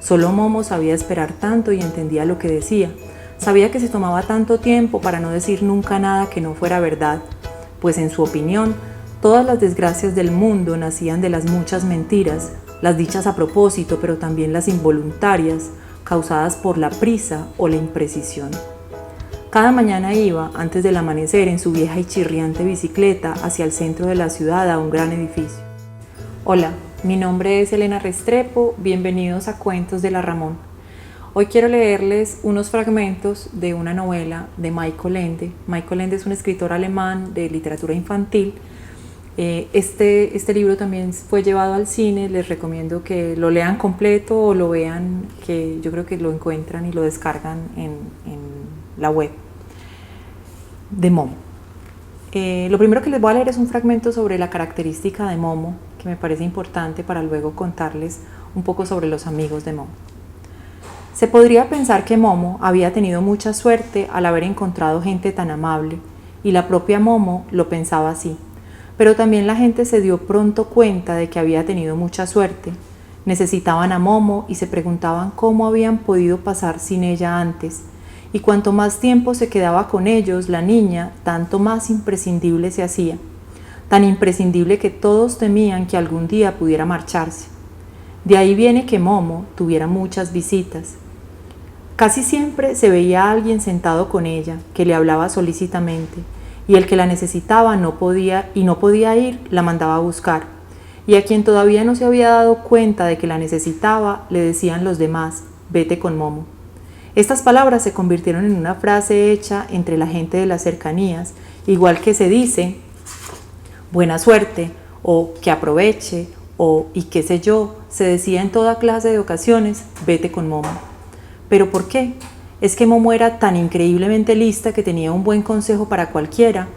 Solo Momo sabía esperar tanto y entendía lo que decía. Sabía que se tomaba tanto tiempo para no decir nunca nada que no fuera verdad, pues en su opinión, todas las desgracias del mundo nacían de las muchas mentiras, las dichas a propósito, pero también las involuntarias, causadas por la prisa o la imprecisión. Cada mañana iba, antes del amanecer, en su vieja y chirriante bicicleta hacia el centro de la ciudad, a un gran edificio. Hola, mi nombre es Elena Restrepo, bienvenidos a Cuentos de la Ramón. Hoy quiero leerles unos fragmentos de una novela de Michael Ende. Michael Ende es un escritor alemán de literatura infantil. Este libro también fue llevado al cine, les recomiendo que lo lean completo o lo vean, que yo creo que lo encuentran y lo descargan en la web de Momo. Lo primero que les voy a leer es un fragmento sobre la característica de Momo, que me parece importante para luego contarles un poco sobre los amigos de Momo. Se podría pensar que Momo había tenido mucha suerte al haber encontrado gente tan amable, y la propia Momo lo pensaba así. Pero también la gente se dio pronto cuenta de que había tenido mucha suerte. Necesitaban a Momo y se preguntaban cómo habían podido pasar sin ella antes. Y cuanto más tiempo se quedaba con ellos, la niña, tanto más imprescindible se hacía. Tan imprescindible que todos temían que algún día pudiera marcharse. De ahí viene que Momo tuviera muchas visitas. Casi siempre se veía a alguien sentado con ella, que le hablaba solícitamente, y el que la necesitaba no podía ir, la mandaba a buscar. Y a quien todavía no se había dado cuenta de que la necesitaba, le decían los demás, vete con Momo. Estas palabras se convirtieron en una frase hecha entre la gente de las cercanías, igual que se dice, buena suerte, o que aproveche, o y qué sé yo, se decía en toda clase de ocasiones, vete con Momo. ¿Pero por qué? Es que Momo era tan increíblemente lista que tenía un buen consejo para cualquiera.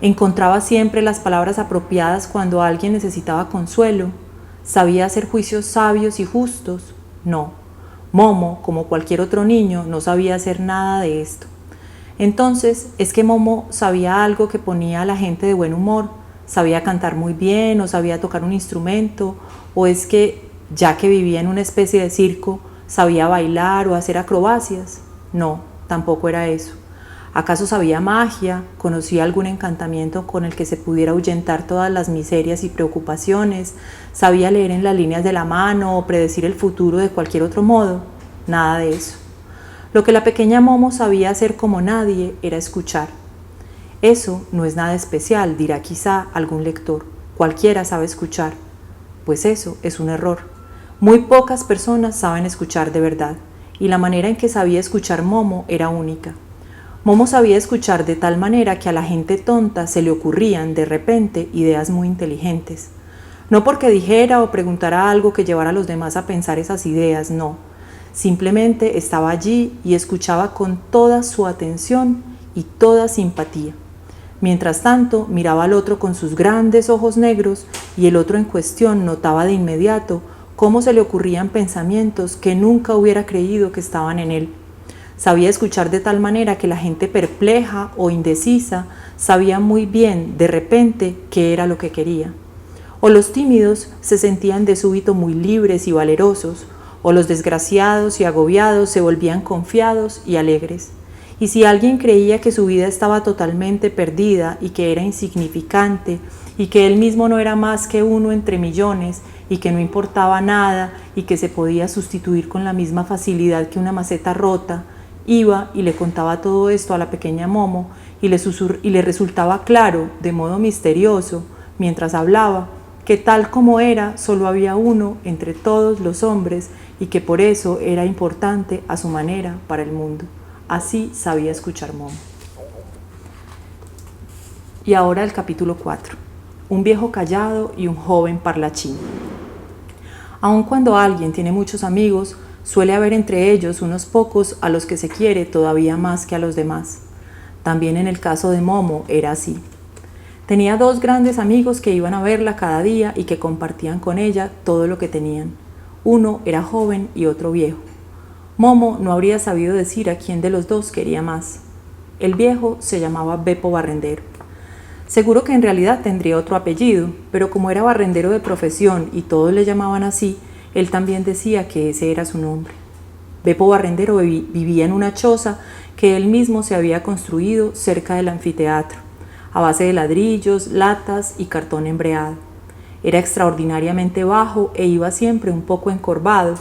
Encontraba siempre las palabras apropiadas cuando alguien necesitaba consuelo. ¿Sabía hacer juicios sabios y justos? No. Momo, como cualquier otro niño, no sabía hacer nada de esto. Entonces, ¿es que Momo sabía algo que ponía a la gente de buen humor? ¿Sabía cantar muy bien o sabía tocar un instrumento? ¿O es que, ya que vivía en una especie de circo, sabía bailar o hacer acrobacias? No, tampoco era eso. ¿Acaso sabía magia? ¿Conocía algún encantamiento con el que se pudiera ahuyentar todas las miserias y preocupaciones? ¿Sabía leer en las líneas de la mano o predecir el futuro de cualquier otro modo? Nada de eso. Lo que la pequeña Momo sabía hacer como nadie era escuchar. Eso no es nada especial, dirá quizá algún lector. Cualquiera sabe escuchar. Pues eso es un error. Muy pocas personas saben escuchar de verdad, y la manera en que sabía escuchar Momo era única. Momo sabía escuchar de tal manera que a la gente tonta se le ocurrían, de repente, ideas muy inteligentes. No porque dijera o preguntara algo que llevara a los demás a pensar esas ideas, no. Simplemente estaba allí y escuchaba con toda su atención y toda simpatía. Mientras tanto, miraba al otro con sus grandes ojos negros y el otro en cuestión notaba de inmediato cómo se le ocurrían pensamientos que nunca hubiera creído que estaban en él. Sabía escuchar de tal manera que la gente perpleja o indecisa sabía muy bien, de repente, qué era lo que quería. O los tímidos se sentían de súbito muy libres y valerosos, o los desgraciados y agobiados se volvían confiados y alegres. Y si alguien creía que su vida estaba totalmente perdida y que era insignificante, y que él mismo no era más que uno entre millones, y que no importaba nada y que se podía sustituir con la misma facilidad que una maceta rota, iba y le contaba todo esto a la pequeña Momo y le resultaba claro, de modo misterioso, mientras hablaba, que tal como era, solo había uno entre todos los hombres y que por eso era importante a su manera para el mundo. Así sabía escuchar Momo. Y ahora el capítulo 4. Un viejo callado y un joven parlachín. Aun cuando alguien tiene muchos amigos, suele haber entre ellos unos pocos a los que se quiere todavía más que a los demás. También en el caso de Momo era así. Tenía dos grandes amigos que iban a verla cada día y que compartían con ella todo lo que tenían. Uno era joven y otro viejo. Momo no habría sabido decir a quién de los dos quería más. El viejo se llamaba Beppo Barrendero. Seguro que en realidad tendría otro apellido, pero como era barrendero de profesión y todos le llamaban así, Él también decía que ese era su nombre. Beppo Barrendero vivía en una choza que él mismo se había construido cerca del anfiteatro, a base de ladrillos, latas y cartón embreado. Era extraordinariamente bajo e iba siempre un poco encorvado,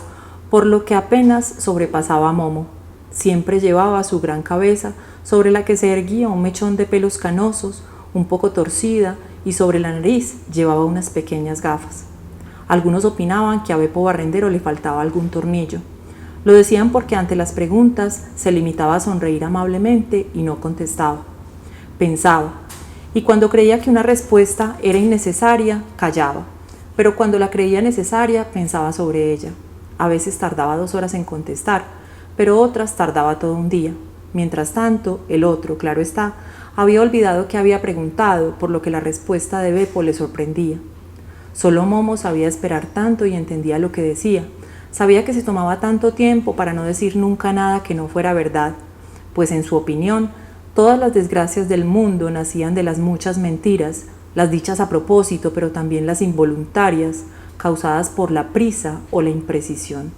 por lo que apenas sobrepasaba a Momo. Siempre llevaba su gran cabeza, sobre la que se erguía un mechón de pelos canosos, un poco torcida, y sobre la nariz llevaba unas pequeñas gafas. Algunos opinaban que a Beppo Barrendero le faltaba algún tornillo. Lo decían porque ante las preguntas se limitaba a sonreír amablemente y no contestaba. Pensaba, y cuando creía que una respuesta era innecesaria, callaba, pero cuando la creía necesaria, pensaba sobre ella. A veces tardaba 2 horas en contestar, pero otras tardaba todo un día. Mientras tanto, el otro, claro está, había olvidado que había preguntado, por lo que la respuesta de Beppo le sorprendía. Solo Momo sabía esperar tanto y entendía lo que decía. Sabía que se tomaba tanto tiempo para no decir nunca nada que no fuera verdad, pues en su opinión, todas las desgracias del mundo nacían de las muchas mentiras, las dichas a propósito, pero también las involuntarias, causadas por la prisa o la imprecisión.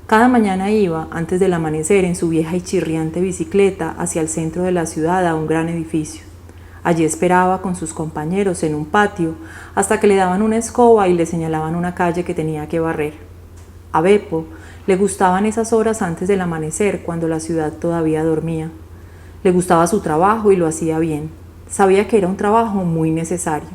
Cada mañana iba, antes del amanecer, en su vieja y chirriante bicicleta hacia el centro de la ciudad a un gran edificio. Allí esperaba con sus compañeros en un patio hasta que le daban una escoba y le señalaban una calle que tenía que barrer. A Beppo le gustaban esas horas antes del amanecer, cuando la ciudad todavía dormía. Le gustaba su trabajo y lo hacía bien. Sabía que era un trabajo muy necesario.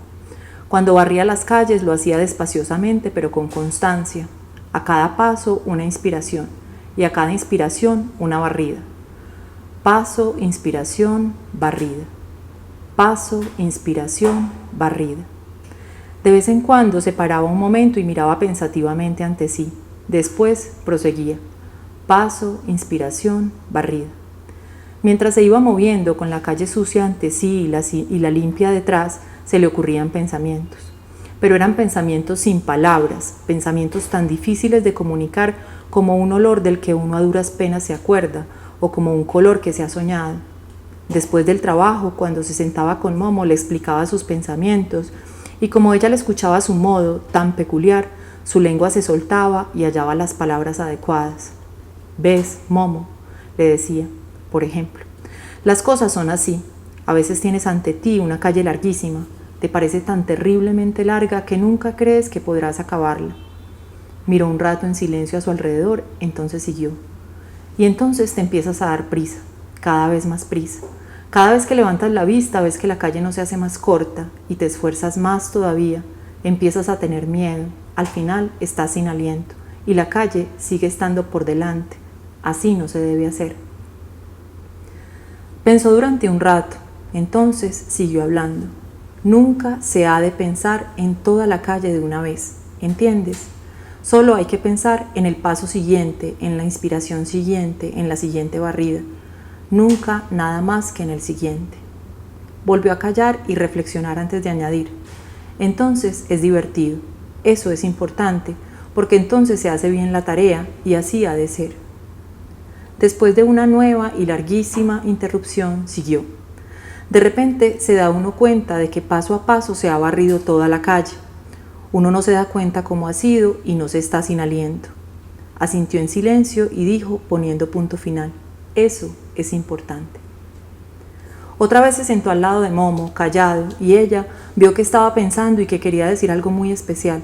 Cuando barría las calles lo hacía despaciosamente pero con constancia. A cada paso una inspiración y a cada inspiración una barrida. Paso, inspiración, barrida. Paso, inspiración, barrida. De vez en cuando se paraba un momento y miraba pensativamente ante sí. Después proseguía. Paso, inspiración, barrida. Mientras se iba moviendo con la calle sucia ante sí y la limpia detrás, se le ocurrían pensamientos. Pero eran pensamientos sin palabras, pensamientos tan difíciles de comunicar como un olor del que uno a duras penas se acuerda, o como un color que se ha soñado. Después del trabajo, cuando se sentaba con Momo, le explicaba sus pensamientos, y como ella le escuchaba a su modo tan peculiar, su lengua se soltaba y hallaba las palabras adecuadas. «¿Ves, Momo?», le decía, por ejemplo, «las cosas son así. A veces tienes ante ti una calle larguísima, te parece tan terriblemente larga que nunca crees que podrás acabarla». Miró un rato en silencio a su alrededor, entonces siguió. «Y entonces te empiezas a dar prisa, cada vez más prisa. Cada vez que levantas la vista ves que la calle no se hace más corta y te esfuerzas más todavía, empiezas a tener miedo, al final estás sin aliento y la calle sigue estando por delante. Así no se debe hacer». Pensó durante un rato, entonces siguió hablando. «Nunca se ha de pensar en toda la calle de una vez, ¿entiendes? Solo hay que pensar en el paso siguiente, en la inspiración siguiente, en la siguiente barrida. Nunca nada más que en el siguiente». Volvió a callar y reflexionar antes de añadir. «Entonces es divertido. Eso es importante, porque entonces se hace bien la tarea y así ha de ser». Después de una nueva y larguísima interrupción, siguió. De repente se da uno cuenta de que paso a paso se ha barrido toda la calle. Uno no se da cuenta cómo ha sido y no se está sin aliento. Asintió en silencio y dijo, poniendo punto final, «Eso es importante». Otra vez se sentó al lado de Momo, callado, y ella vio que estaba pensando y que quería decir algo muy especial.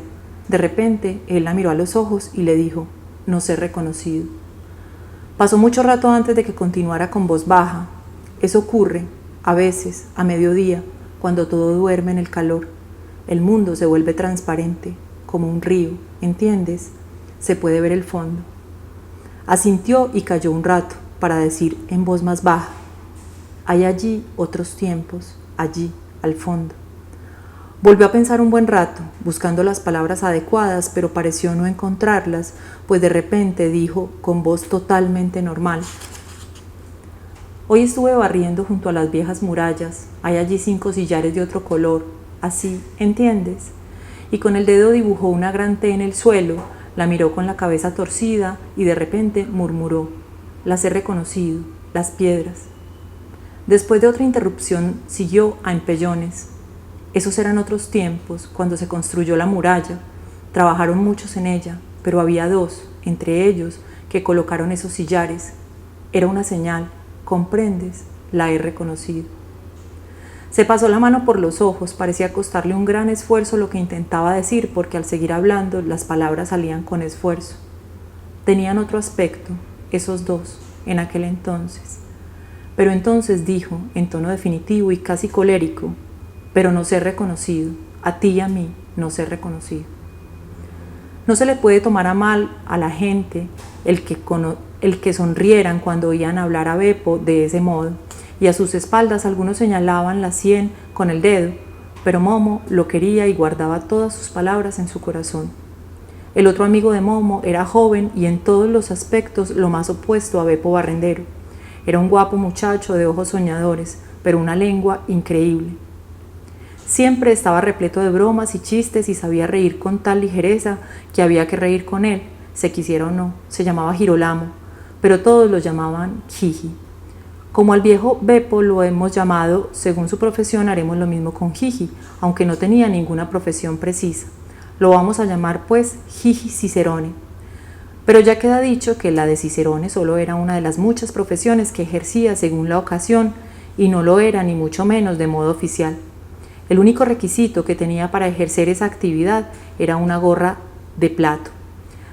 De repente, él la miró a los ojos y le dijo, «No ser reconocido». Pasó mucho rato antes de que continuara con voz baja. Eso ocurre, a veces, a mediodía, cuando todo duerme en el calor. El mundo se vuelve transparente, como un río, ¿entiendes? Se puede ver el fondo. Asintió y calló un rato, para decir en voz más baja, «Hay allí otros tiempos, allí, al fondo». Volvió a pensar un buen rato, buscando las palabras adecuadas, pero pareció no encontrarlas, pues de repente dijo con voz totalmente normal, «Hoy estuve barriendo junto a las viejas murallas, hay allí 5 sillares de otro color, así, ¿entiendes?». Y con el dedo dibujó una gran T en el suelo, la miró con la cabeza torcida y de repente murmuró, «Las he reconocido, las piedras». Después de otra interrupción siguió a empellones. «Esos eran otros tiempos, cuando se construyó la muralla. Trabajaron muchos en ella, pero había dos, entre ellos, que colocaron esos sillares. Era una señal, ¿comprendes? La he reconocido. Se pasó la mano por los ojos, parecía costarle un gran esfuerzo lo que intentaba decir, porque al seguir hablando las palabras salían con esfuerzo. Tenían otro aspecto, esos dos, en aquel entonces. Pero entonces dijo, en tono definitivo y casi colérico, pero nos he reconocido, a ti y a mí nos he reconocido. No se le puede tomar a mal a la gente el que sonrieran cuando oían hablar a Beppo de ese modo, y a sus espaldas algunos señalaban la sien con el dedo, pero Momo lo quería y guardaba todas sus palabras en su corazón. El otro amigo de Momo era joven y en todos los aspectos lo más opuesto a Beppo Barrendero. Era un guapo muchacho de ojos soñadores, pero una lengua increíble. Siempre estaba repleto de bromas y chistes y sabía reír con tal ligereza que había que reír con él, se quisiera o no. Se llamaba Girolamo, pero todos lo llamaban Gigi. Como al viejo Beppo lo hemos llamado, según su profesión haremos lo mismo con Gigi, aunque no tenía ninguna profesión precisa. Lo vamos a llamar pues Gigi Cicerone. Pero ya queda dicho que la de Cicerone solo era una de las muchas profesiones que ejercía según la ocasión y no lo era ni mucho menos de modo oficial. El único requisito que tenía para ejercer esa actividad era una gorra de plato.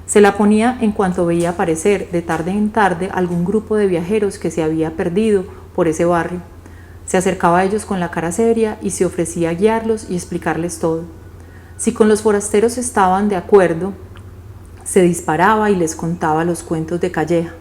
Se la ponía en cuanto veía aparecer de tarde en tarde algún grupo de viajeros que se había perdido por ese barrio. Se acercaba a ellos con la cara seria y se ofrecía a guiarlos y explicarles todo. Si con los forasteros estaban de acuerdo, se disparaba y les contaba los cuentos de Calleja.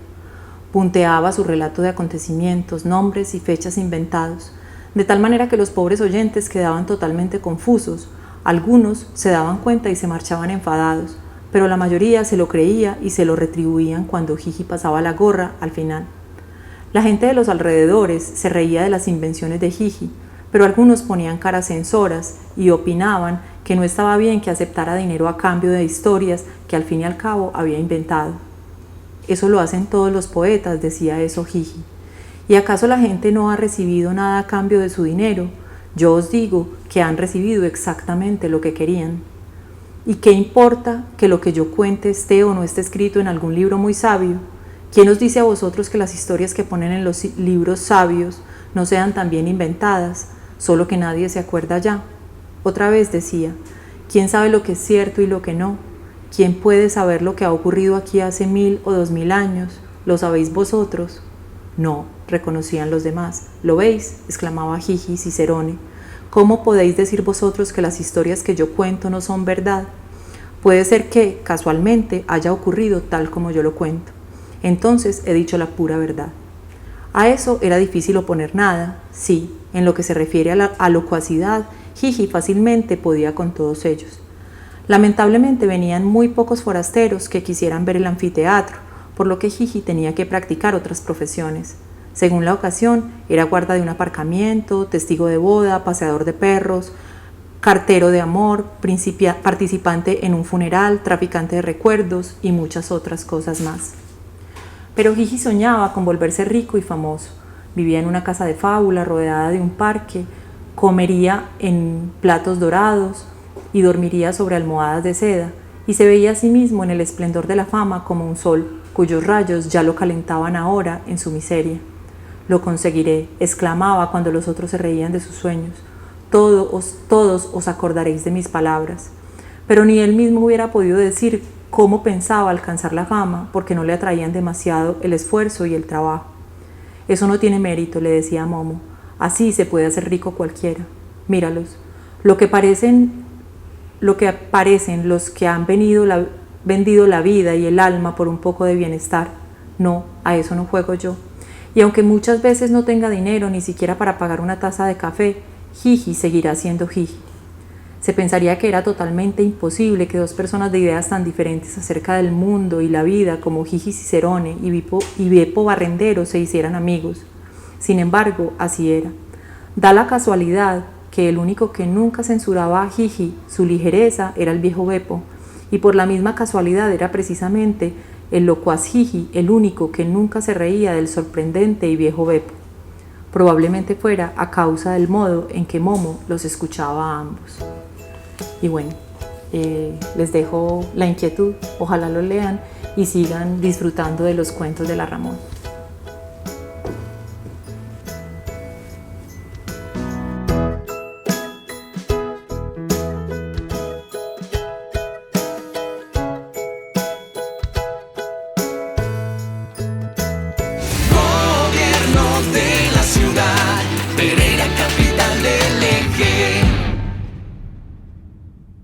Punteaba su relato de acontecimientos, nombres y fechas inventados, de tal manera que los pobres oyentes quedaban totalmente confusos. Algunos se daban cuenta y se marchaban enfadados, pero la mayoría se lo creía y se lo retribuían cuando Gigi pasaba la gorra al final. La gente de los alrededores se reía de las invenciones de Gigi, pero algunos ponían caras censoras y opinaban que no estaba bien que aceptara dinero a cambio de historias que al fin y al cabo había inventado. Eso lo hacen todos los poetas, decía eso Gigi. ¿Y acaso la gente no ha recibido nada a cambio de su dinero? Yo os digo que han recibido exactamente lo que querían. ¿Y qué importa que lo que yo cuente esté o no esté escrito en algún libro muy sabio? ¿Quién os dice a vosotros que las historias que ponen en los libros sabios no sean también inventadas, solo que nadie se acuerda ya? Otra vez decía, ¿quién sabe lo que es cierto y lo que no? ¿Quién puede saber lo que ha ocurrido aquí hace 1000 o 2000 años? ¿Lo sabéis vosotros? No, reconocían los demás. ¿Lo veis?, exclamaba Gigi Cicerone. ¿Cómo podéis decir vosotros que las historias que yo cuento no son verdad? Puede ser que, casualmente, haya ocurrido tal como yo lo cuento. Entonces he dicho la pura verdad. A eso era difícil oponer nada. Sí, en lo que se refiere a la locuacidad, Gigi fácilmente podía con todos ellos. Lamentablemente venían muy pocos forasteros que quisieran ver el anfiteatro, por lo que Gigi tenía que practicar otras profesiones. Según la ocasión, era guarda de un aparcamiento, testigo de boda, paseador de perros, cartero de amor, participante en un funeral, traficante de recuerdos y muchas otras cosas más. Pero Gigi soñaba con volverse rico y famoso. Vivía en una casa de fábula rodeada de un parque, comería en platos dorados y dormiría sobre almohadas de seda, y se veía a sí mismo en el esplendor de la fama como un sol, cuyos rayos ya lo calentaban ahora en su miseria. Lo conseguiré, exclamaba cuando los otros se reían de sus sueños. Todos os acordaréis de mis palabras. Pero ni él mismo hubiera podido decir cómo pensaba alcanzar la fama, porque no le atraían demasiado el esfuerzo y el trabajo. Eso no tiene mérito, le decía a Momo. Así se puede hacer rico cualquiera. Míralos. Lo que parecen los que han vendido la vida y el alma por un poco de bienestar. No, a eso no juego yo. Y aunque muchas veces no tenga dinero ni siquiera para pagar una taza de café, Gigi seguirá siendo Gigi. Se pensaría que era totalmente imposible que dos personas de ideas tan diferentes acerca del mundo y la vida como Gigi Cicerone y Beppo Barrendero se hicieran amigos. Sin embargo, así era. Da la casualidad que el único que nunca censuraba a Gigi su ligereza era el viejo Beppo, y por la misma casualidad era precisamente el locuaz Gigi el único que nunca se reía del sorprendente y viejo Beppo. Probablemente fuera a causa del modo en que Momo los escuchaba a ambos. Y bueno, Les dejo la inquietud, ojalá lo lean y sigan disfrutando de los cuentos de la Ramón.